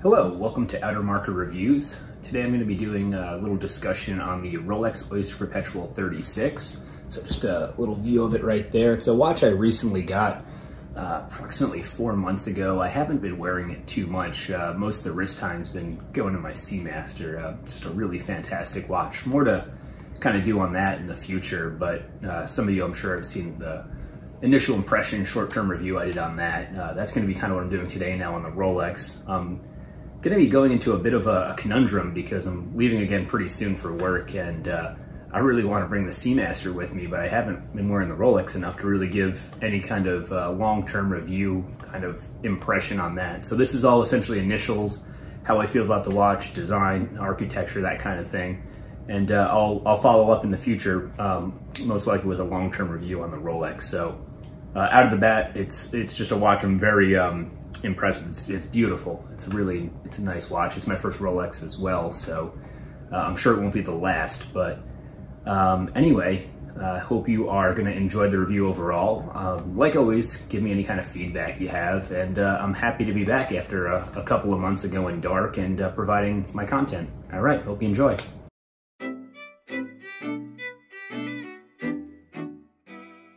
Hello, welcome to Outer Marker Reviews. Today I'm going to be doing a little discussion on the Rolex Oyster Perpetual 36. So just a little view of it right there. It's a watch I recently got approximately 4 months ago. I haven't been wearing it too much. Most of the wrist time's been going to my Seamaster. Just a really fantastic watch. More to kind of do on that in the future, but some of you I'm sure have seen the initial impression short-term review I did on that. That's going to be kind of what I'm doing today now on the Rolex. Going to be going into a bit of a conundrum because I'm leaving again pretty soon for work, and I really want to bring the Seamaster with me, but I haven't been wearing the Rolex enough to really give any kind of long-term review kind of impression on that. So this is all essentially initials, how I feel about the watch, design, architecture, that kind of thing. And I'll follow up in the future, most likely with a long-term review on the Rolex. So out of the bat, it's just a watch I'm very impressed with. It's beautiful. It's a nice watch. It's my first Rolex as well, so I'm sure it won't be the last. But anyway, hope you are going to enjoy the review overall. Like always, give me any kind of feedback you have, and I'm happy to be back after a couple of months of going dark and providing my content. All right, hope you enjoy.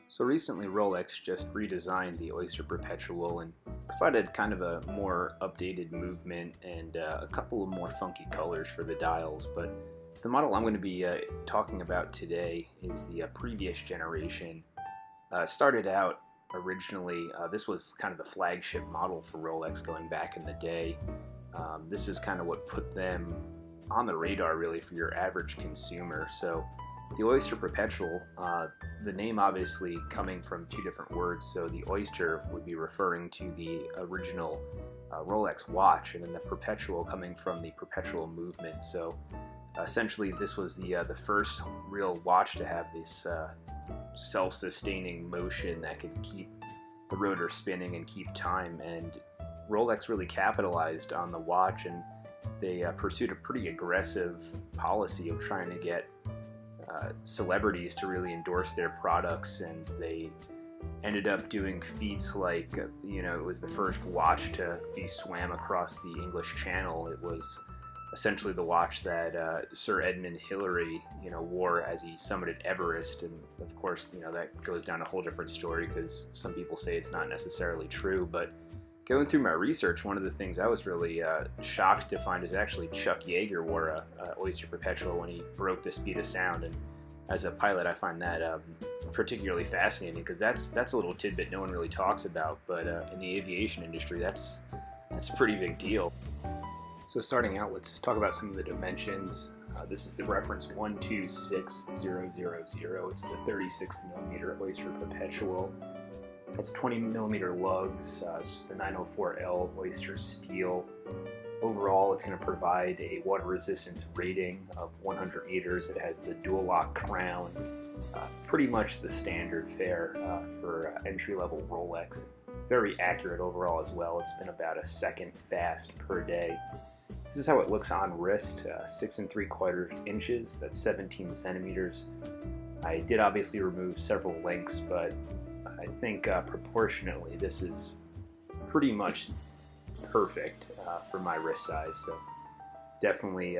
So recently Rolex just redesigned the Oyster Perpetual and provided kind of a more updated movement and a couple of more funky colors for the dials. But the model I'm going to be talking about today is the previous generation. Started out originally, this was kind of the flagship model for Rolex going back in the day. This is kind of what put them on the radar really for your average consumer. So the Oyster Perpetual, the name obviously coming from two different words. So the Oyster would be referring to the original Rolex watch, and then the Perpetual coming from the perpetual movement. So essentially this was the first real watch to have this self-sustaining motion that could keep the rotor spinning and keep time. And Rolex really capitalized on the watch, and they pursued a pretty aggressive policy of trying to get celebrities to really endorse their products, and they ended up doing feats like, it was the first watch to be swam across the English Channel. It was essentially the watch that Sir Edmund Hillary, wore as he summited Everest, and of course, that goes down a whole different story because some people say it's not necessarily true. But going through my research, one of the things I was really shocked to find is actually Chuck Yeager wore a Oyster Perpetual when he broke the speed of sound. And as a pilot, I find that particularly fascinating because that's a little tidbit no one really talks about. But in the aviation industry, that's a pretty big deal. So starting out, let's talk about some of the dimensions. This is the reference 126000. It's the 36mm Oyster Perpetual. It's 20mm lugs, the 904L Oyster steel. Overall, it's going to provide a water resistance rating of 100 meters. It has the dual lock crown, pretty much the standard fare for entry-level Rolex. Very accurate overall as well. It's been about a second fast per day. This is how it looks on wrist, 6 3/4 inches. That's 17 centimeters. I did obviously remove several links, but I think proportionately this is pretty much perfect for my wrist size. So definitely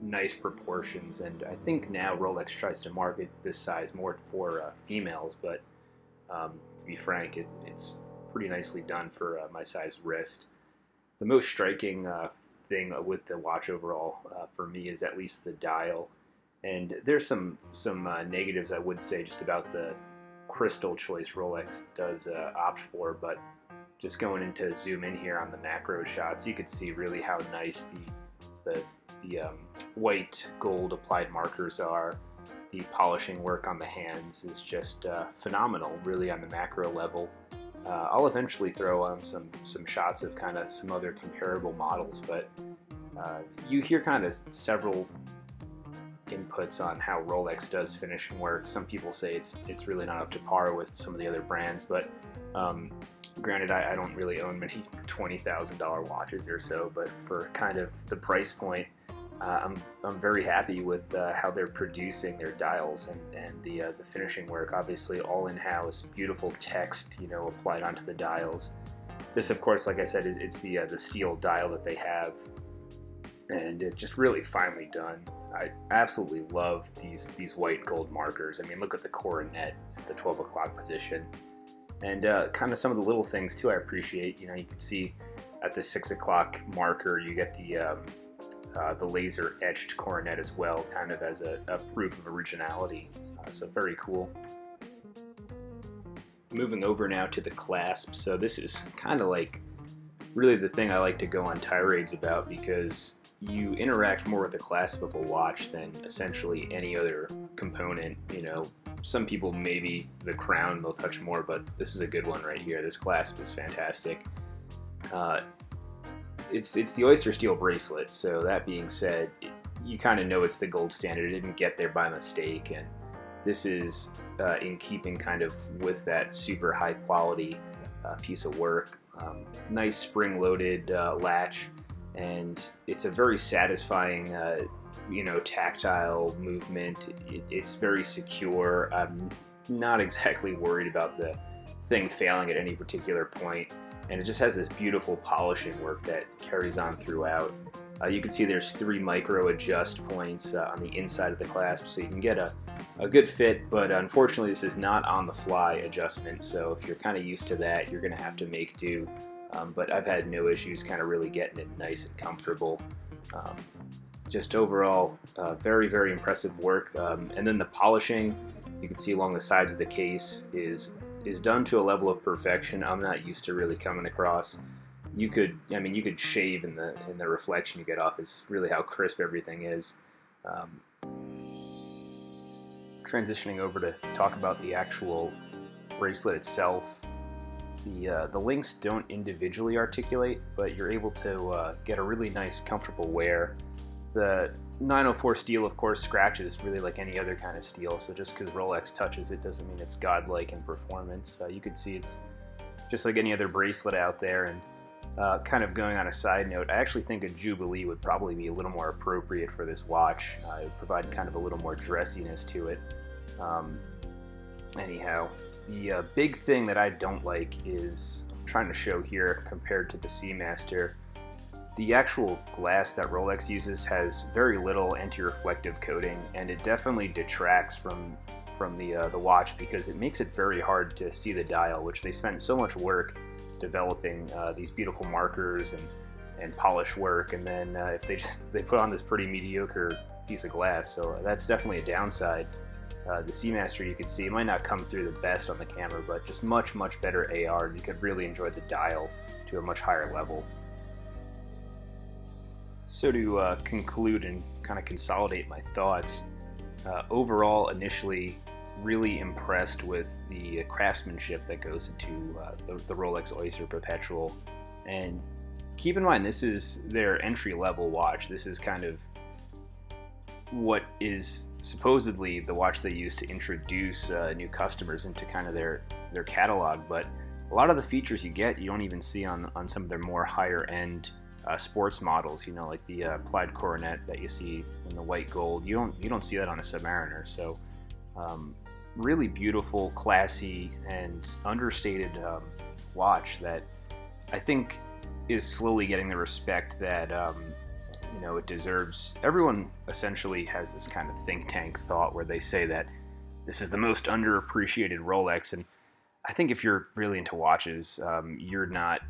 nice proportions, and I think now Rolex tries to market this size more for females, but to be frank, it's pretty nicely done for my size wrist. The most striking thing with the watch overall for me is at least the dial, and there's some negatives I would say just about the crystal choice Rolex does opt for, but just going into zoom in here on the macro shots, you could see really how nice the white gold applied markers are. The polishing work on the hands is just phenomenal, really, on the macro level. I'll eventually throw on some shots of kind of some other comparable models, but you hear kind of several inputs on how Rolex does finishing work. Some people say it's really not up to par with some of the other brands, but granted, I don't really own many $20,000 watches or so, but for kind of the price point, I'm very happy with how they're producing their dials and the finishing work. Obviously, all in-house, beautiful text, applied onto the dials. This, of course, like I said, it's the steel dial that they have, and it's just really finely done. I absolutely love these white gold markers. I mean, look at the coronet at the 12 o'clock position, and kind of some of the little things too I appreciate. You know, you can see at the 6 o'clock marker you get the laser etched coronet as well, kind of as a proof of originality. So very cool. Moving over now to the clasp. So this is kind of like really the thing I like to go on tirades about, because you interact more with the clasp of a watch than essentially any other component. You know, some people maybe the crown they'll touch more, but this is a good one right here. This clasp is fantastic. It's the Oyster steel bracelet, so that being said, you kind of know it's the gold standard. It didn't get there by mistake, and this is in keeping kind of with that super high quality piece of work. Nice spring-loaded latch, and it's a very satisfying, you know, tactile movement. It's very secure. I'm not exactly worried about the thing failing at any particular point. And it just has this beautiful polishing work that carries on throughout. You can see there's 3 micro adjust points on the inside of the clasp, so you can get a good fit, but unfortunately this is not on the fly adjustment, so if you're kind of used to that, you're going to have to make do. But I've had no issues kind of really getting it nice and comfortable. Just overall, very, very impressive work. And then the polishing, you can see along the sides of the case, is done to a level of perfection I'm not used to really coming across. You could shave in the reflection you get off is really how crisp everything is. Transitioning over to talk about the actual bracelet itself, the links don't individually articulate, but you're able to get a really nice, comfortable wear. The 904 steel, of course, scratches really like any other kind of steel, so just because Rolex touches it doesn't mean it's godlike in performance. You can see it's just like any other bracelet out there. And kind of going on a side note, I actually think a Jubilee would probably be a little more appropriate for this watch. It would provide kind of a little more dressiness to it. Anyhow, the big thing that I don't like is, I'm trying to show here compared to the Seamaster, the actual glass that Rolex uses has very little anti-reflective coating, and it definitely detracts from the watch, because it makes it very hard to see the dial, which they spent so much work developing these beautiful markers and polish work, and then if they put on this pretty mediocre piece of glass, so that's definitely a downside. The Seamaster, you can see, it might not come through the best on the camera, but just much better AR, and you could really enjoy the dial to a much higher level. So to conclude and kind of consolidate my thoughts, overall, initially, really impressed with the craftsmanship that goes into the Rolex Oyster Perpetual. And keep in mind, this is their entry-level watch. This is kind of what is supposedly the watch they use to introduce new customers into kind of their catalog. But a lot of the features you get, you don't even see on some of their more higher-end sports models. You know, like the applied coronet that you see in the white gold. You don't see that on a Submariner. So really beautiful, classy, and understated watch that I think is slowly getting the respect that you know, it deserves. Everyone essentially has this kind of think tank thought where they say that this is the most underappreciated Rolex, and I think if you're really into watches, you're not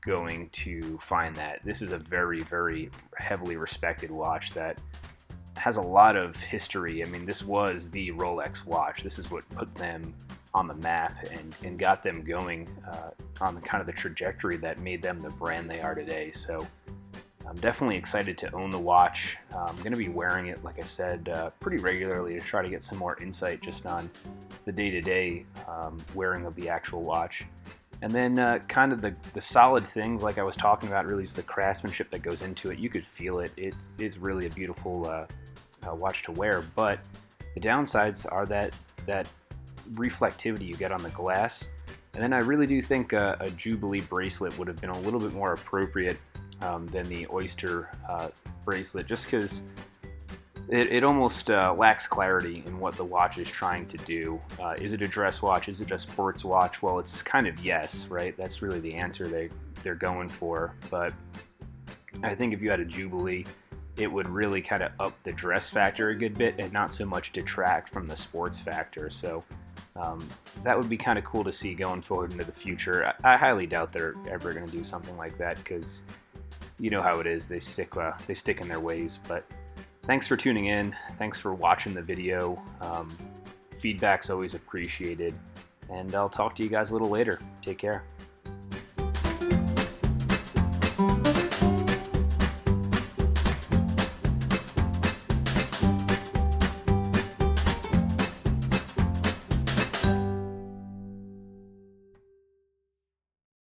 going to find that. This is a very, very heavily respected watch that has a lot of history. I mean, this was the Rolex watch. This is what put them on the map and got them going on the kind of the trajectory that made them the brand they are today. So I'm definitely excited to own the watch. I'm going to be wearing it, like I said, pretty regularly to try to get some more insight just on the day-to-day wearing of the actual watch. And then kind of the solid things like I was talking about really is the craftsmanship that goes into it. You could feel it. It's really a beautiful watch to wear, but the downsides are that reflectivity you get on the glass. And then I really do think a Jubilee bracelet would have been a little bit more appropriate than the Oyster bracelet, just because it almost lacks clarity in what the watch is trying to do. Is it a dress watch? Is it a sports watch? Well, it's kind of yes, right? That's really the answer they're going for. But I think if you had a Jubilee, it would really kind of up the dress factor a good bit and not so much detract from the sports factor. So that would be kind of cool to see going forward into the future. I highly doubt they're ever going to do something like that, because you know how it is. They stick in their ways. But thanks for tuning in. Thanks for watching the video. Feedback's always appreciated. And I'll talk to you guys a little later. Take care.